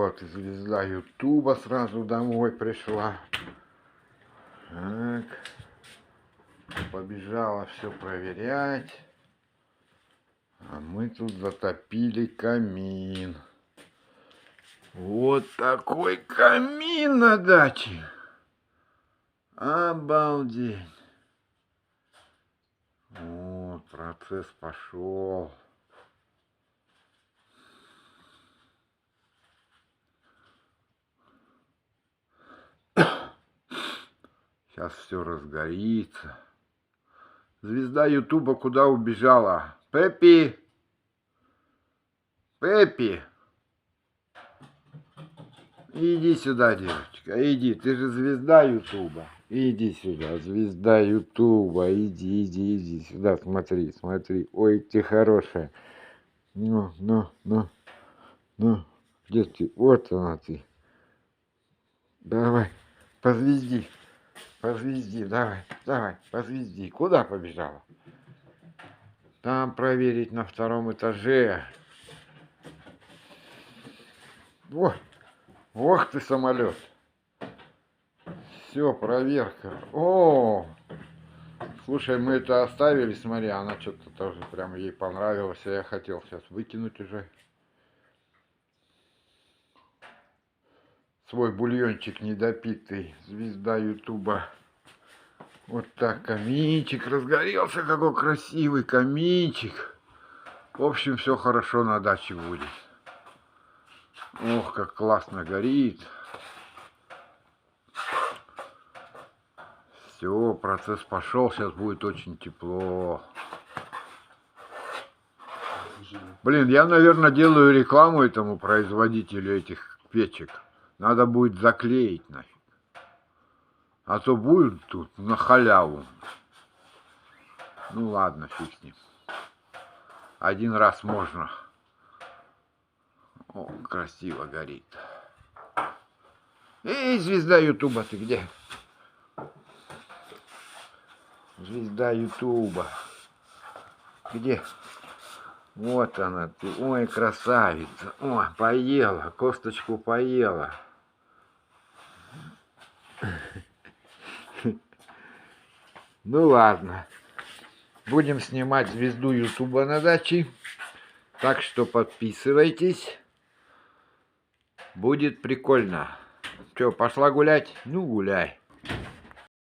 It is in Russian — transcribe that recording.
Вот, звезда Ютуба сразу домой пришла. Так. Побежала все проверять. А мы тут затопили камин. Вот такой камин на даче. Обалдеть. Вот, процесс пошел. Сейчас все разгорится. Звезда Ютуба куда убежала? Пеппи! Пеппи! Иди сюда, девочка, иди. Ты же звезда Ютуба. Иди сюда, звезда Ютуба. Иди сюда, смотри, смотри. Ой, ты хорошая. Ну. Где ты? Вот она ты. Давай, позвезди. Позвезди, давай, позвезди. Куда побежала? Там проверить на втором этаже. Ох ты, самолет. Все, проверка. О, слушай, мы это оставили, смотри, она что-то тоже прям ей понравилось. Я хотел сейчас выкинуть уже свой бульончик недопитый. Звезда Ютуба. Вот так каминчик разгорелся, какой красивый каминчик. В общем, все хорошо на даче будет. Ох, как классно горит. Все, процесс пошел, сейчас будет очень тепло. Блин, я, наверное, делаю рекламу этому производителю этих печек. Надо будет заклеить нафиг. А то будет тут на халяву. Ну ладно, фиг с ним. Один раз можно. О, красиво горит. Эй, звезда Ютуба, ты где? Звезда Ютуба. Где? Вот она ты. Ой, красавица. Ой, поела, косточку поела. Ну ладно. Будем снимать звезду Ютуба на даче. Так что подписывайтесь. Будет прикольно. Что, пошла гулять? Ну, гуляй.